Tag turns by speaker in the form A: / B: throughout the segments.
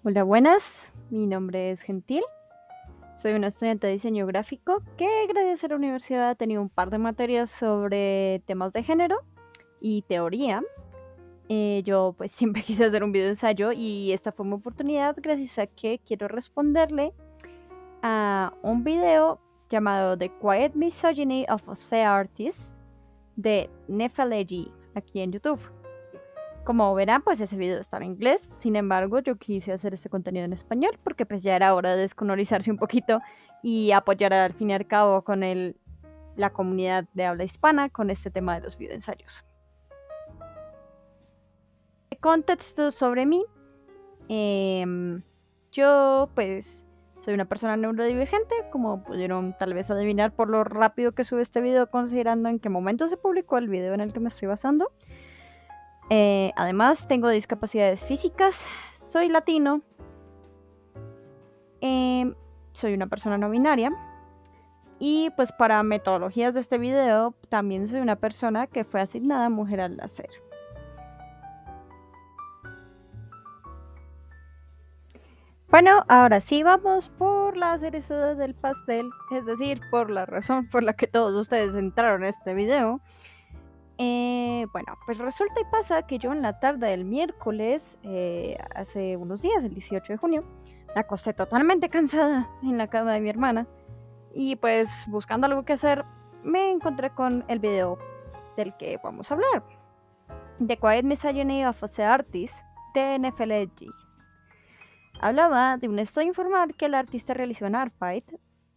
A: Hola, buenas. Mi nombre es Gentil. Soy una estudiante de diseño gráfico que gracias a la universidad ha tenido un par de materias sobre temas de género y teoría. Yo pues siempre quise hacer un video ensayo y esta fue mi oportunidad gracias a que quiero responderle a un video llamado The Quiet Misogyny of a Artist de Nefeleji aquí en YouTube. Como verán, pues ese video está en inglés. Sin embargo, yo quise hacer este contenido en español porque pues ya era hora de descolonizarse un poquito y apoyar al fin y al cabo con la comunidad de habla hispana con este tema de los videoensayos. Contexto sobre mí. Yo pues soy una persona neurodivergente, como pudieron tal vez adivinar por lo rápido que sube este video considerando en qué momento se publicó el video en el que me estoy basando. Además, tengo discapacidades físicas, soy latino, soy una persona no binaria y pues para metodologías de este video también soy una persona que fue asignada mujer al nacer. Bueno, ahora sí vamos por la cereza del pastel, es decir, por la razón por la que todos ustedes entraron a este video. Bueno, pues resulta y pasa que yo en la tarde del miércoles, hace unos días, el 18 de junio, me acosté totalmente cansada en la cama de mi hermana y pues buscando algo que hacer, me encontré con el video del que vamos a hablar, The Quiet Misogyny of an Artist de NFLG. Hablaba de un estudio informal que el artista realizó en Artfight,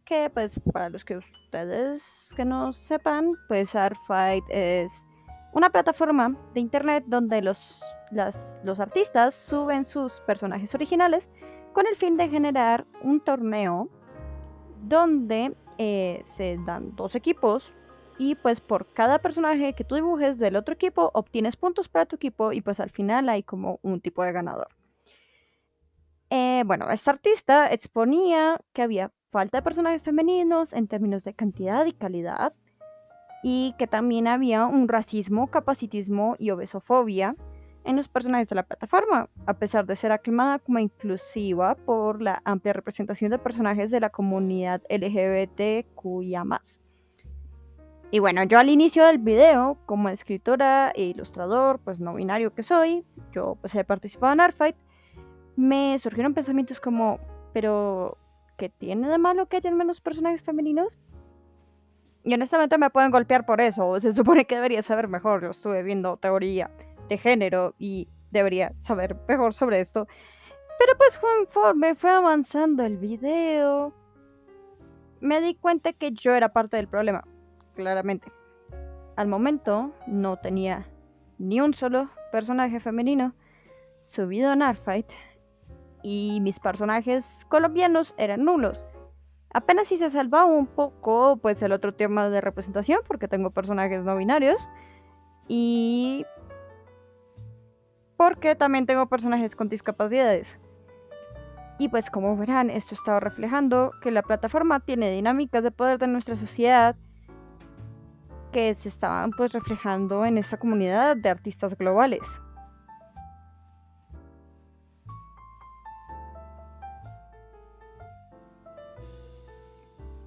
A: que pues para los que ustedes que no sepan, pues Artfight es una plataforma de internet donde los artistas suben sus personajes originales con el fin de generar un torneo donde se dan dos equipos y pues por cada personaje que tú dibujes del otro equipo obtienes puntos para tu equipo y pues al final hay como un tipo de ganador. Bueno, esta artista exponía que había falta de personajes femeninos en términos de cantidad y calidad y que también había un racismo, capacitismo y obesofobia en los personajes de la plataforma, a pesar de ser aclamada como inclusiva por la amplia representación de personajes de la comunidad LGBTQIA+. Y bueno, yo al inicio del video, como escritora e ilustrador, pues no binario que soy, yo pues he participado en Artfight, me surgieron pensamientos como, pero ¿qué tiene de malo que hayan menos personajes femeninos? Y honestamente me pueden golpear por eso, se supone que debería saber mejor, yo estuve viendo teoría de género y debería saber mejor sobre esto. Pero pues conforme fue avanzando el video, me di cuenta que yo era parte del problema, claramente. Al momento no tenía ni un solo personaje femenino subido en Artfight y mis personajes colombianos eran nulos. Apenas si se salvaba un poco pues el otro tema de representación porque tengo personajes no binarios y porque también tengo personajes con discapacidades. Y pues como verán, esto estaba reflejando que la plataforma tiene dinámicas de poder de nuestra sociedad que se estaban pues reflejando en esta comunidad de artistas globales.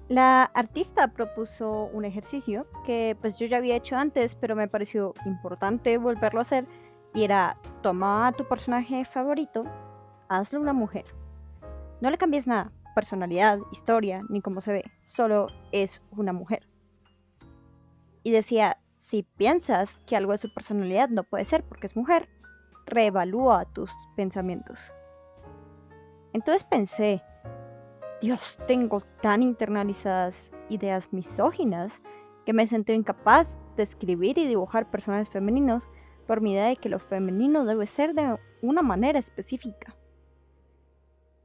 A: La artista propuso un ejercicio que pues yo ya había hecho antes, pero me pareció importante volverlo a hacer, y era: toma a tu personaje favorito, hazlo una mujer. No le cambies nada, personalidad, historia, ni cómo se ve, solo es una mujer. Y decía, si piensas que algo de su personalidad no puede ser porque es mujer, reevalúa tus pensamientos. Entonces pensé, Dios, tengo tan internalizadas ideas misóginas que me sentí incapaz de escribir y dibujar personajes femeninos por mi idea de que lo femenino debe ser de una manera específica.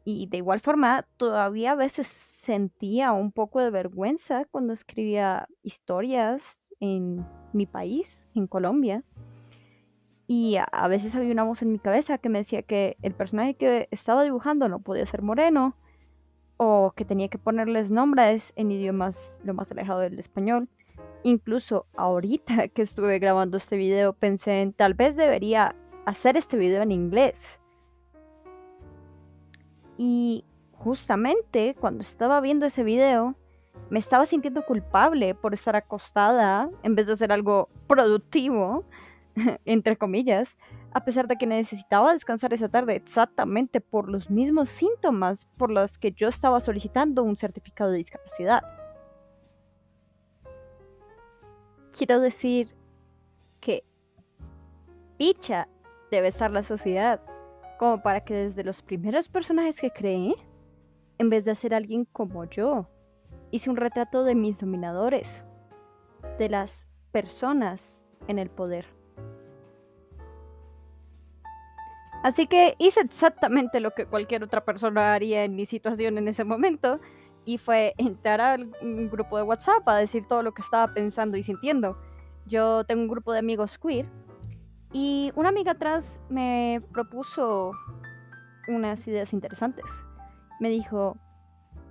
A: Y de igual forma, todavía a veces sentía un poco de vergüenza cuando escribía historias en mi país, en Colombia. Y a veces había una voz en mi cabeza que me decía que el personaje que estaba dibujando no podía ser moreno, o que tenía que ponerles nombres en idiomas lo más alejado del español. Incluso ahorita que estuve grabando este video pensé en tal vez debería hacer este video en inglés. Y justamente cuando estaba viendo ese video, me estaba sintiendo culpable por estar acostada en vez de hacer algo productivo, entre comillas, a pesar de que necesitaba descansar esa tarde exactamente por los mismos síntomas por los que yo estaba solicitando un certificado de discapacidad. Quiero decir que picha debe estar la sociedad, como para que desde los primeros personajes que creé, en vez de hacer alguien como yo, hice un retrato de mis dominadores, de las personas en el poder. Así que hice exactamente lo que cualquier otra persona haría en mi situación en ese momento, y fue entrar al grupo de WhatsApp a decir todo lo que estaba pensando y sintiendo. Yo tengo un grupo de amigos queer, y una amiga atrás me propuso unas ideas interesantes. Me dijo: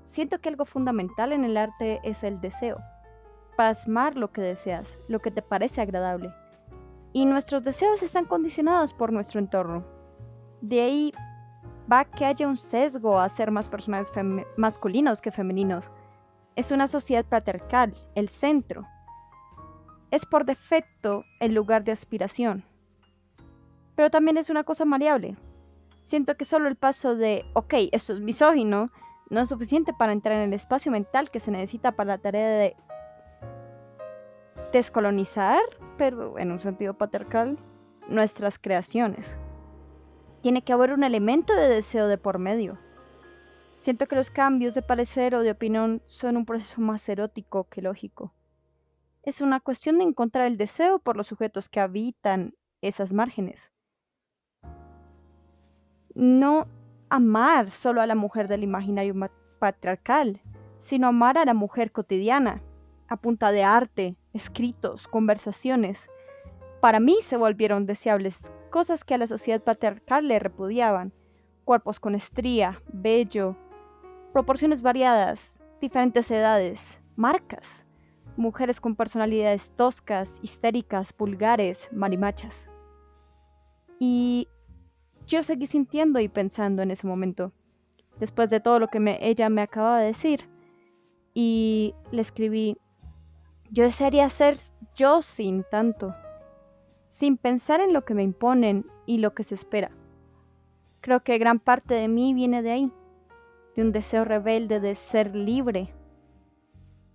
A: siento que algo fundamental en el arte es el deseo. Plasmar lo que deseas, lo que te parece agradable. Y nuestros deseos están condicionados por nuestro entorno. De ahí va que haya un sesgo a ser más personajes masculinos que femeninos. Es una sociedad patriarcal, el centro. Es por defecto el lugar de aspiración. Pero también es una cosa maleable. Siento que solo el paso de, ok, esto es misógino, no es suficiente para entrar en el espacio mental que se necesita para la tarea de descolonizar, pero en un sentido patriarcal, nuestras creaciones. Tiene que haber un elemento de deseo de por medio. Siento que los cambios de parecer o de opinión son un proceso más erótico que lógico. Es una cuestión de encontrar el deseo por los sujetos que habitan esas márgenes. No amar solo a la mujer del imaginario patriarcal, sino amar a la mujer cotidiana, a punta de arte, escritos, conversaciones. Para mí se volvieron deseables cosas que a la sociedad patriarcal le repudiaban: cuerpos con estría, vello, proporciones variadas, diferentes edades, marcas, mujeres con personalidades toscas, histéricas, vulgares, marimachas. Y yo seguí sintiendo y pensando en ese momento, después de todo lo que ella me acababa de decir, y le escribí: yo desearía ser yo sin tanto, sin pensar en lo que me imponen y lo que se espera. Creo que gran parte de mí viene de ahí, de un deseo rebelde de ser libre.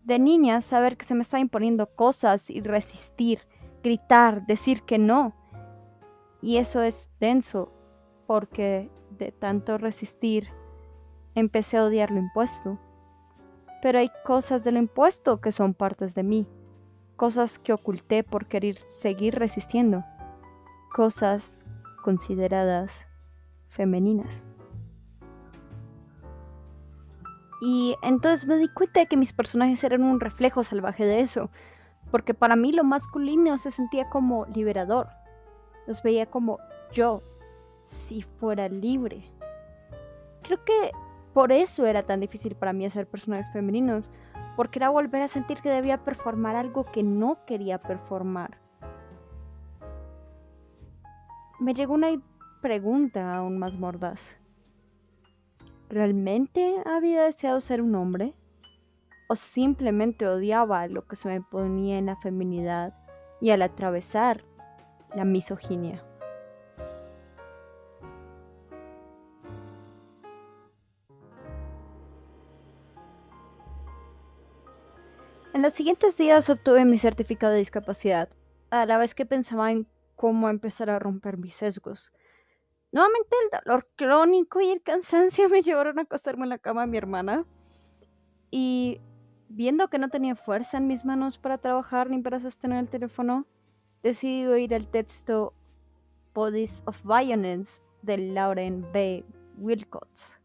A: De niña, saber que se me estaba imponiendo cosas y resistir, gritar, decir que no. Y eso es denso, porque de tanto resistir, empecé a odiar lo impuesto. Pero hay cosas de lo impuesto que son partes de mí, cosas que oculté por querer seguir resistiendo, cosas consideradas femeninas. Y entonces me di cuenta de que mis personajes eran un reflejo salvaje de eso, porque para mí lo masculino se sentía como liberador. Los veía como yo, si fuera libre. Creo que por eso era tan difícil para mí hacer personajes femeninos, porque era volver a sentir que debía performar algo que no quería performar. Me llegó una pregunta aún más mordaz. ¿Realmente había deseado ser un hombre? ¿O simplemente odiaba lo que se me ponía en la feminidad y al atravesar la misoginia? En los siguientes días obtuve mi certificado de discapacidad, a la vez que pensaba en cómo empezar a romper mis sesgos. Nuevamente el dolor crónico y el cansancio me llevaron a acostarme en la cama de mi hermana, y viendo que no tenía fuerza en mis manos para trabajar ni para sostener el teléfono, decidí ir al texto Bodies of Violence de Lauren B. Wilcox,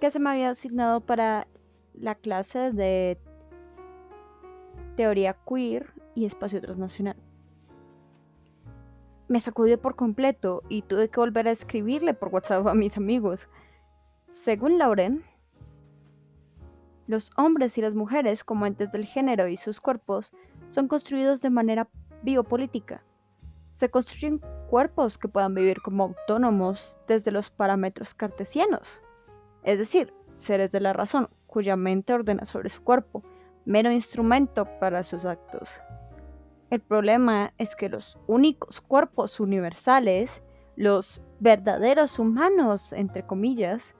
A: que se me había asignado para la clase de teoría queer y espacio transnacional. Me sacudió por completo y tuve que volver a escribirle por WhatsApp a mis amigos. Según Lauren, los hombres y las mujeres como entes del género y sus cuerpos son construidos de manera biopolítica. Se construyen cuerpos que puedan vivir como autónomos desde los parámetros cartesianos, es decir, seres de la razón, cuya mente ordena sobre su cuerpo, mero instrumento para sus actos. El problema es que los únicos cuerpos universales, los verdaderos humanos, entre comillas,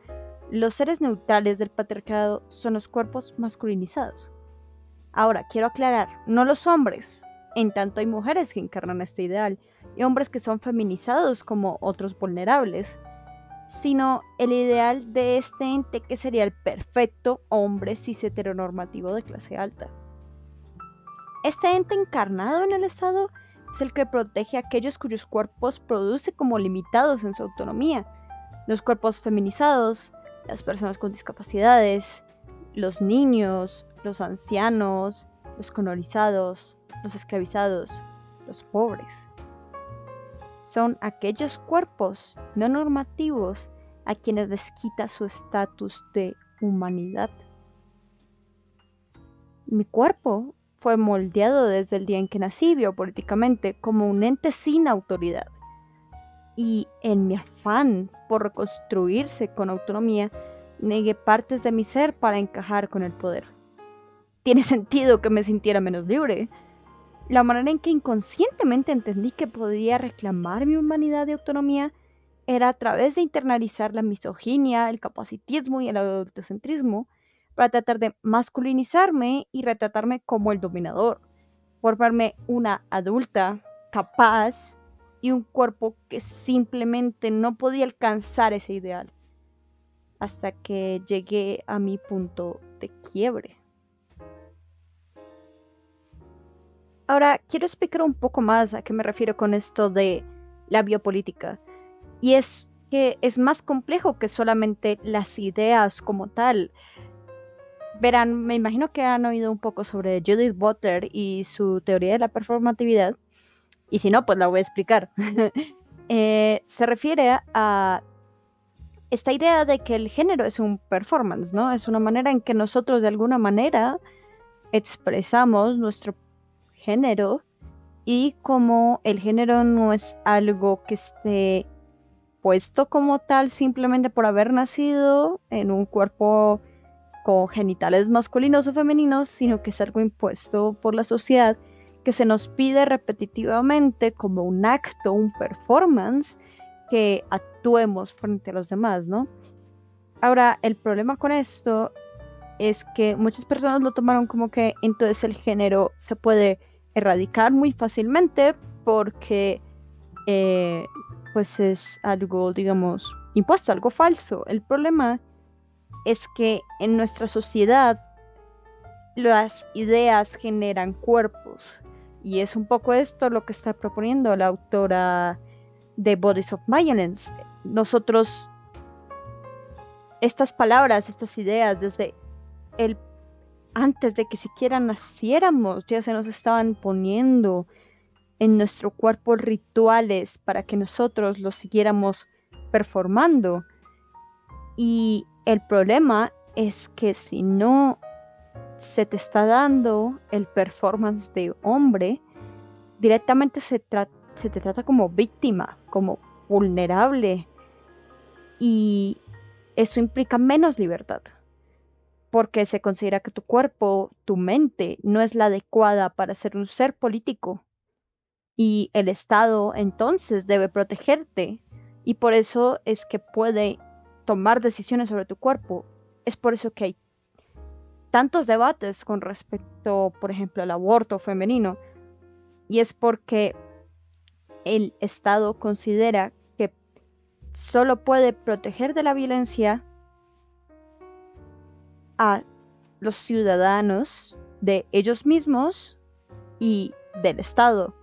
A: los seres neutrales del patriarcado, son los cuerpos masculinizados. Ahora, quiero aclarar, no los hombres, en tanto hay mujeres que encarnan este ideal y hombres que son feminizados como otros vulnerables, sino el ideal de este ente que sería el perfecto hombre cis heteronormativo de clase alta. Este ente encarnado en el Estado es el que protege a aquellos cuyos cuerpos produce como limitados en su autonomía, los cuerpos feminizados, las personas con discapacidades, los niños, los ancianos, los colonizados, los esclavizados, los pobres. Son aquellos cuerpos no normativos a quienes les quita su estatus de humanidad. Mi cuerpo fue moldeado desde el día en que nací biopolíticamente como un ente sin autoridad. Y en mi afán por reconstruirse con autonomía, negué partes de mi ser para encajar con el poder. Tiene sentido que me sintiera menos libre. La manera en que inconscientemente entendí que podía reclamar mi humanidad y autonomía era a través de internalizar la misoginia, el capacitismo y el adultocentrismo para tratar de masculinizarme y retratarme como el dominador, formarme una adulta capaz y un cuerpo que simplemente no podía alcanzar ese ideal, hasta que llegué a mi punto de quiebre. Ahora, quiero explicar un poco más a qué me refiero con esto de la biopolítica. Y es que es más complejo que solamente las ideas como tal. Verán, me imagino que han oído un poco sobre Judith Butler y su teoría de la performatividad. Y si no, pues la voy a explicar. Se refiere a esta idea de que el género es un performance, ¿no? Es una manera en que nosotros de alguna manera expresamos nuestro género, y como el género no es algo que esté puesto como tal simplemente por haber nacido en un cuerpo con genitales masculinos o femeninos, sino que es algo impuesto por la sociedad que se nos pide repetitivamente como un acto, un performance, que actuemos frente a los demás, ¿no? Ahora, el problema con esto es que muchas personas lo tomaron como que entonces el género se puede erradicar muy fácilmente porque pues es algo, digamos, impuesto, algo falso. El problema es que en nuestra sociedad las ideas generan cuerpos, y es un poco esto lo que está proponiendo la autora de Bodies of Violence. Nosotros, estas palabras, estas ideas, desde antes de que siquiera naciéramos, ya se nos estaban poniendo en nuestro cuerpo rituales para que nosotros los siguiéramos performando. Y el problema es que si no se te está dando el performance de hombre, directamente se te trata como víctima, como vulnerable, y eso implica menos libertad, porque se considera que tu cuerpo, tu mente, no es la adecuada para ser un ser político, y el Estado entonces debe protegerte, y por eso es que puede tomar decisiones sobre tu cuerpo. Es por eso que hay tantos debates con respecto, por ejemplo, al aborto femenino, y es porque el Estado considera que solo puede proteger de la violencia a los ciudadanos de ellos mismos y del Estado.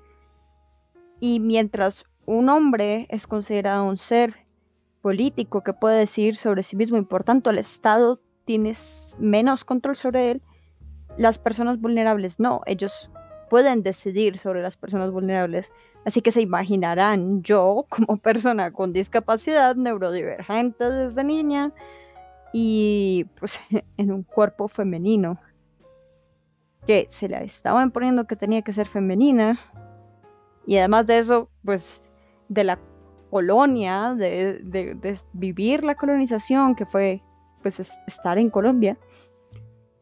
A: Y mientras un hombre es considerado un ser político que puede decidir sobre sí mismo y por tanto el Estado tiene menos control sobre él, las personas vulnerables no, ellos pueden decidir sobre las personas vulnerables. Así que se imaginarán, yo como persona con discapacidad neurodivergente desde niña y pues en un cuerpo femenino que se le estaba imponiendo que tenía que ser femenina, y además de eso pues de la colonia, de vivir la colonización, que fue pues estar en Colombia,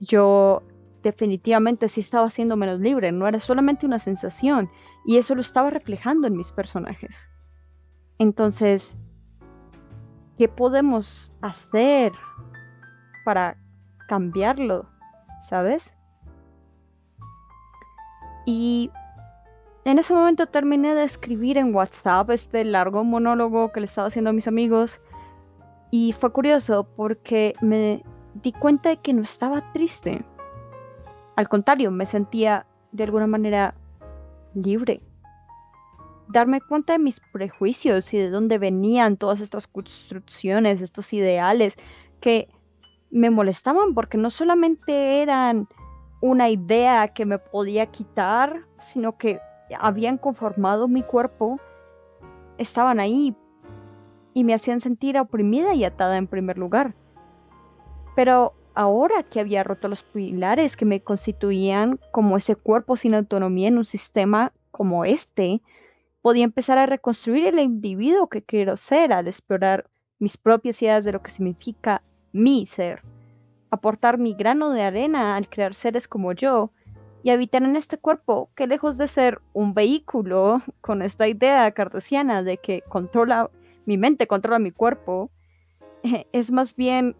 A: yo definitivamente sí estaba siendo menos libre, no era solamente una sensación, y eso lo estaba reflejando en mis personajes. Entonces, ¿qué podemos hacer para cambiarlo? ¿Sabes? Y en ese momento terminé de escribir en WhatsApp este largo monólogo que le estaba haciendo a mis amigos, y fue curioso porque me di cuenta de que no estaba triste. Al contrario, me sentía de alguna manera libre. Darme cuenta de mis prejuicios y de dónde venían todas estas construcciones, estos ideales que me molestaban porque no solamente eran una idea que me podía quitar, sino que habían conformado mi cuerpo, estaban ahí y me hacían sentir oprimida y atada en primer lugar. Pero ahora que había roto los pilares que me constituían como ese cuerpo sin autonomía en un sistema como este, podía empezar a reconstruir el individuo que quiero ser al explorar mis propias ideas de lo que significa mi ser, aportar mi grano de arena al crear seres como yo y habitar en este cuerpo que, lejos de ser un vehículo con esta idea cartesiana de que mi mente controla mi cuerpo, es más bien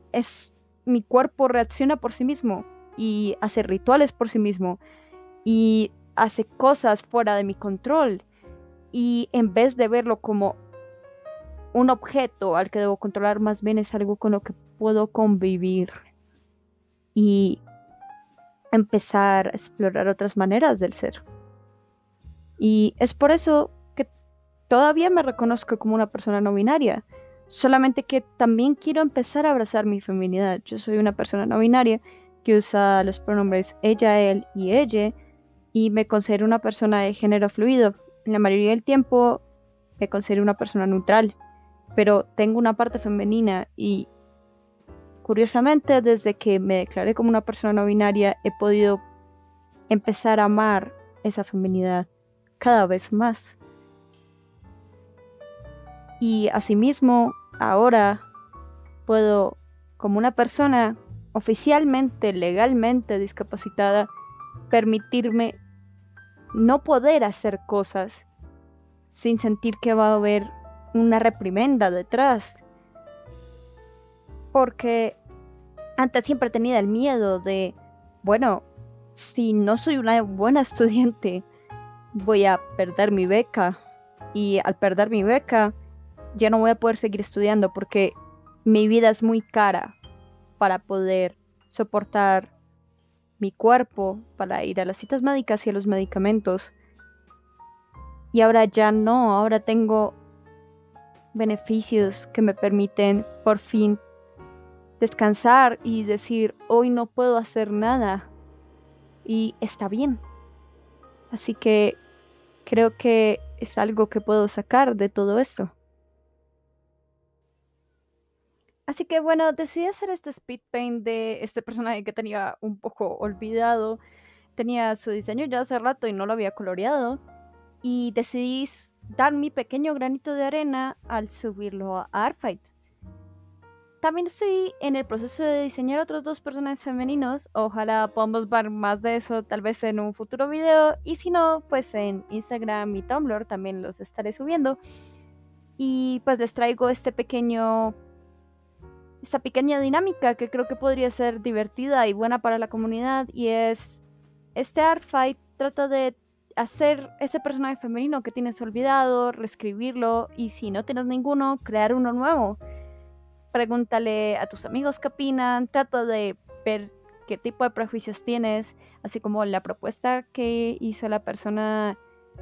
A: mi cuerpo reacciona por sí mismo y hace rituales por sí mismo y hace cosas fuera de mi control, y en vez de verlo como un objeto al que debo controlar, más bien es algo con lo que puedo convivir y empezar a explorar otras maneras del ser. Y es por eso que todavía me reconozco como una persona no binaria, solamente que también quiero empezar a abrazar mi feminidad. Yo soy una persona no binaria que usa los pronombres ella, él y ella, y me considero una persona de género fluido. En la mayoría del tiempo me considero una persona neutral, pero tengo una parte femenina y, curiosamente, desde que me declaré como una persona no binaria, he podido empezar a amar esa feminidad cada vez más. Y asimismo, ahora puedo, como una persona oficialmente, legalmente discapacitada, permitirme no poder hacer cosas sin sentir que va a haber una reprimenda detrás. Porque antes siempre tenía el miedo de, bueno, si no soy una buena estudiante, voy a perder mi beca. Y al perder mi beca, ya no voy a poder seguir estudiando porque mi vida es muy cara para poder soportar mi cuerpo, para ir a las citas médicas y a los medicamentos. Y ahora ya no, ahora tengo beneficios que me permiten por fin descansar y decir, hoy no puedo hacer nada. Y está bien. Así que creo que es algo que puedo sacar de todo esto. Así que bueno, decidí hacer este speed paint de este personaje que tenía un poco olvidado. Tenía su diseño ya hace rato y no lo había coloreado. Y decidí dar mi pequeño granito de arena al subirlo a Artfight. También estoy en el proceso de diseñar otros 2 personajes femeninos. Ojalá podamos ver más de eso tal vez en un futuro video. Y si no, pues en Instagram y Tumblr también los estaré subiendo. Y pues les traigo esta pequeña dinámica que creo que podría ser divertida y buena para la comunidad. Y es, este Artfight trata de hacer ese personaje femenino que tienes olvidado, reescribirlo, y si no tienes ninguno, crear uno nuevo. Pregúntale a tus amigos qué opinan, trata de ver qué tipo de prejuicios tienes, así como la propuesta que hizo la persona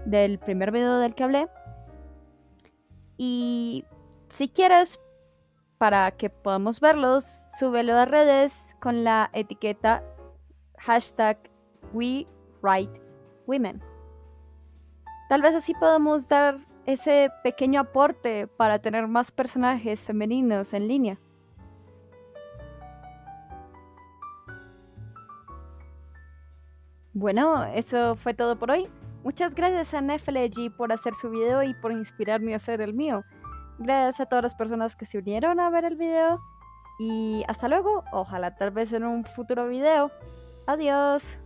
A: del primer video del que hablé. Y si quieres, para que podamos verlos, súbelo a redes con la etiqueta #WeWriteWomen. Tal vez así podamos dar ese pequeño aporte para tener más personajes femeninos en línea. Bueno, eso fue todo por hoy. Muchas gracias a Nefeleji por hacer su video y por inspirarme a hacer el mío. Gracias a todas las personas que se unieron a ver el video y hasta luego, ojalá tal vez en un futuro video. Adiós.